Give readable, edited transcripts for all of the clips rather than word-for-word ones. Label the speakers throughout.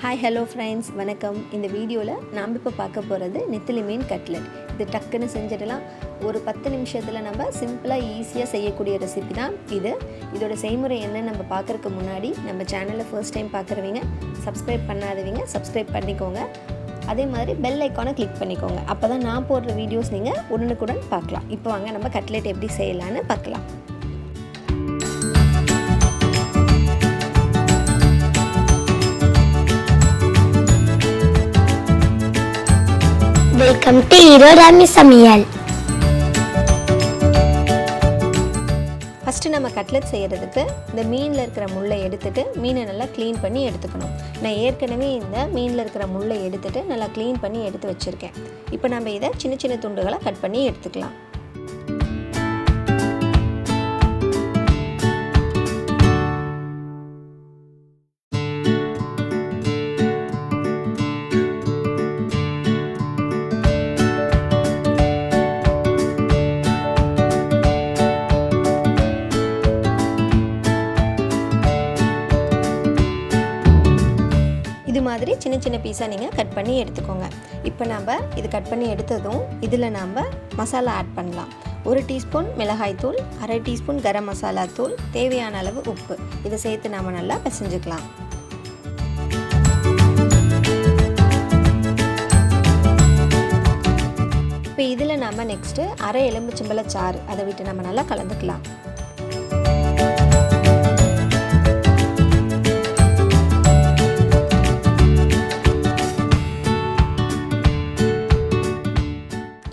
Speaker 1: Hi, hello friends, வணக்கம். இந்த வீடியோவில் நாம் இப்போ பார்க்க போகிறது நெத்திலி மீன் கட்லெட். இது டக்குன்னு செஞ்சிடலாம். ஒரு 10 நிமிஷத்தில் நம்ம சிம்பிளாக ஈஸியாக செய்யக்கூடிய ரெசிபி தான் இது. இதோட செய்முறை என்னன்னு நம்ம பார்க்குறதுக்கு முன்னாடி நம்ம சேனலை ஃபர்ஸ்ட் டைம் பார்க்குறவங்க சப்ஸ்கிரைப் பண்ணாதவங்க சப்ஸ்கிரைப் பண்ணிக்கோங்க. அதே மாதிரி பெல் ஐக்கானை கிளிக் பண்ணிக்கோங்க. அப்போ தான் நான் போடுற வீடியோஸ் நீங்கள் உடனுக்குடன் பார்க்கலாம். இப்போ வாங்க நம்ம கட்லெட் எப்படி செய்யலான்னு பார்க்கலாம்.
Speaker 2: Welcome to Erode Ammi Samayal.
Speaker 1: First நம்ம கட்லெட் செய்கிறதுக்கு இந்த மீனில் இருக்கிற முள்ளை எடுத்துகிட்டு மீனை நல்லா க்ளீன் பண்ணி எடுத்துக்கணும். நான் ஏற்கனவே இந்த மீனில் இருக்கிற முள்ளை எடுத்துகிட்டு நல்லா க்ளீன் பண்ணி எடுத்து வச்சுருக்கேன். இப்போ நம்ம இதை சின்ன சின்ன துண்டுகளை கட் பண்ணி எடுத்துக்கலாம். இது மாதிரி சின்ன சின்ன பீஸாக நீங்கள் கட் பண்ணி எடுத்துக்கோங்க. இப்போ நம்ம இது கட் பண்ணி எடுத்ததும் இதில் நம்ம மசாலா ஆட் பண்ணலாம். 1 டீஸ்பூன் மிளகாய்த்தூள், 1/2 டீஸ்பூன் கரம் மசாலா தூள், தேவையான அளவு உப்பு, இதை சேர்த்து நம்ம நல்லா பிசைஞ்சுக்கலாம். இப்போ இதில் நம்ம நெக்ஸ்ட்டு 1/2 எலுமிச்சம்பழ சாறு அதை விட்டு நம்ம நல்லா கலந்துக்கலாம்.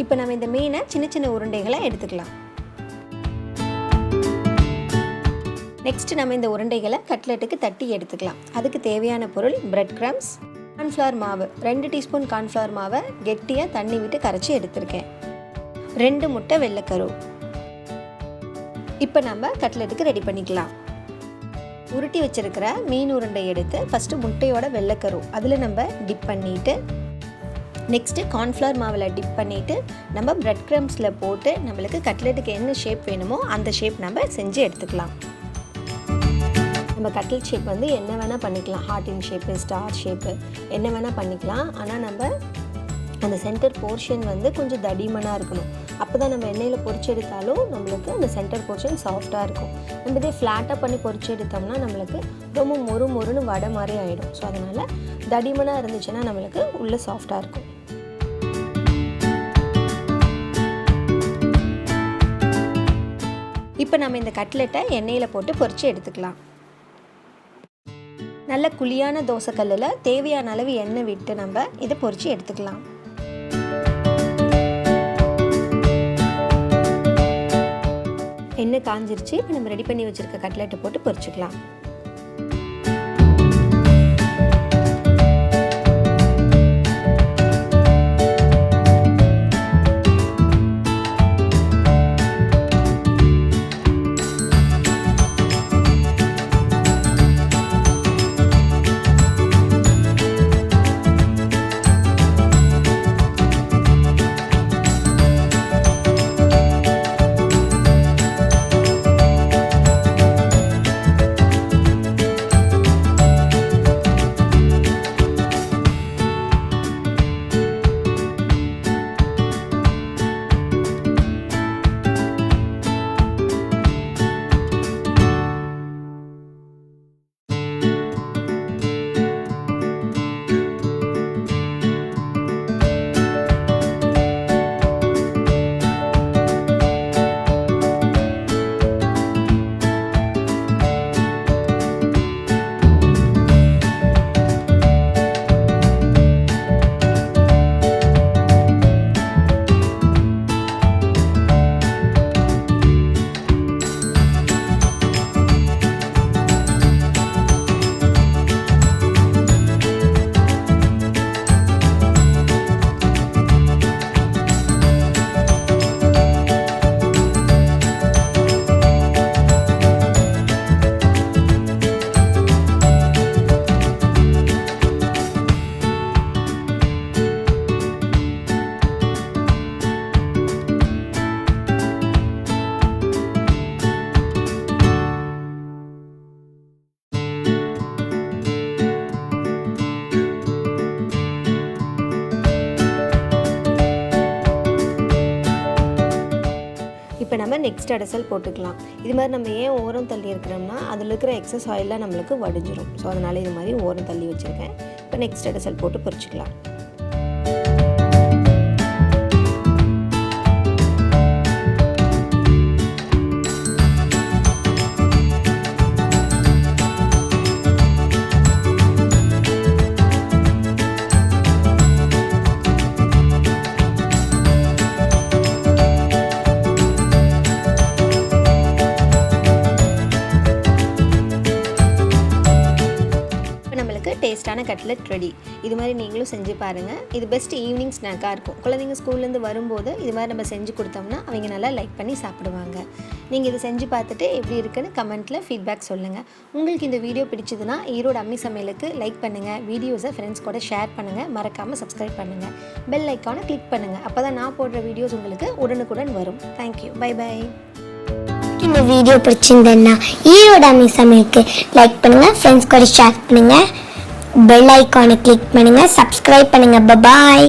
Speaker 1: இப்போ நம்ம இந்த மீனை சின்ன சின்ன உருண்டைகளை எடுத்துக்கலாம். நெக்ஸ்ட் நம்ம இந்த உருண்டைகளை கட்லெட்டுக்கு தட்டி எடுத்துக்கலாம். அதுக்கு தேவையான பொருள் பிரெட் கிரம்ஸ், கார்ன்ஃப்ளவர் மாவு, 2 டீஸ்பூன் கார்ன்ஃப்ளவர் மாவை கெட்டியாக தண்ணி விட்டு கரைச்சி எடுத்திருக்கேன், 2 முட்டை வெள்ளைக்கரு. இப்போ நம்ம கட்லெட்டுக்கு ரெடி பண்ணிக்கலாம். உருட்டி வச்சிருக்கிற மீன் உருண்டை எடுத்து ஃபஸ்ட்டு முட்டையோட வெள்ளைக்கரு அதில் நம்ம டிப் பண்ணிவிட்டு நெக்ஸ்ட்டு கார்ன்ஃப்ளவர் மாவில் டிப் பண்ணிவிட்டு நம்ம பிரெட் க்ரம்ஸில் போட்டு நம்மளுக்கு கட்லெட்டுக்கு என்ன ஷேப் வேணுமோ அந்த ஷேப் நம்ம செஞ்சு எடுத்துக்கலாம். நம்ம கட்லெட் ஷேப் வந்து என்ன வேணால் பண்ணிக்கலாம். ஹார்ட்டின் ஷேப்பு, ஸ்டார் ஷேப்பு, என்ன வேணால் பண்ணிக்கலாம். ஆனால் நம்ம அந்த சென்டர் போர்ஷன் வந்து கொஞ்சம் தடிமனாக இருக்கணும். அப்போ தான் நம்ம எண்ணெயில் பொரிச்சு எடுத்தாலும் நம்மளுக்கு அந்த சென்டர் போர்ஷன் சாஃப்டாக இருக்கும். நம்ம இதே ஃப்ளாட்டாக பண்ணி பொரிச்சு எடுத்தோம்னா நம்மளுக்கு ரொம்ப மொறுன்னு வடை மாதிரி ஆகிடும். ஸோ அதனால் தடிமனாக இருந்துச்சுன்னா நம்மளுக்கு உள்ளே சாஃப்டாக இருக்கும். இப்போ நம்ம இந்த கட்லெட்டை எண்ணெயில் போட்டு பொரிச்சு எடுத்துக்கலாம். நல்ல குழியான தோசைக்கல்லில் தேவையான அளவு எண்ணெய் விட்டு நம்ம இதை பொரிச்சு எடுத்துக்கலாம். எண்ணெய் காஞ்சிருச்சு. இப்போ நம்ம ரெடி பண்ணி வச்சுருக்க கட்லெட்டை போட்டு பொரிச்சுக்கலாம். நெக்ஸ்ட் அடசல் போட்டுக்கலாம். இது மாதிரி நம்ம ஏன் ஓரம் தள்ளி இருக்கிறோம்னா அதில் இருக்கிற எக்ஸஸ் ஆயிலெலாம் நம்மளுக்கு வடிஞ்சிரும். ஸோ அதனால் இது மாதிரி ஓரம் தள்ளி வச்சுருக்கேன். இப்போ நெக்ஸ்ட் அடசல் போட்டு பொரிச்சிக்கலாம். டேஸ்டான கட்லெட் ரெடி. இது மாதிரி நீங்களும் செஞ்சு பாருங்கள். இது பெஸ்ட் ஈவினிங் ஸ்நாக்காக இருக்கும். குழந்தைங்க ஸ்கூல்லேருந்து வரும்போது இது மாதிரி நம்ம செஞ்சு கொடுத்தோம்னா அவங்க நல்லா லைக் பண்ணி சாப்பிடுவாங்க. நீங்கள் இதை செஞ்சு பார்த்துட்டு எப்படி இருக்குன்னு கமெண்ட்டில் ஃபீட்பேக் சொல்லுங்கள். உங்களுக்கு இந்த வீடியோ பிடிச்சதுன்னா ஈரோடு அம்மி சமையலுக்கு லைக் பண்ணுங்கள், வீடியோஸை ஃப்ரெண்ட்ஸ் கூட ஷேர் பண்ணுங்கள், மறக்காமல் சப்ஸ்கிரைப் பண்ணுங்கள், பெல் ஐக்கானை கிளிக் பண்ணுங்கள். அப்போ தான் நான் போடுற வீடியோஸ் உங்களுக்கு உடனுக்குடன் வரும். தேங்க்யூ. Bye bye.
Speaker 2: இந்த வீடியோ பிடிச்சிருந்தேன்னா ஈரோடு அம்மி சமையலுக்கு லைக் பண்ணுங்கள், ஃப்ரெண்ட்ஸ் கூட ஷேர் பண்ணுங்கள், பெல் ஐக்கானை கிளிக் பண்ணுங்கள், சப்ஸ்கிரைப் பண்ணுங்கள். பாய்.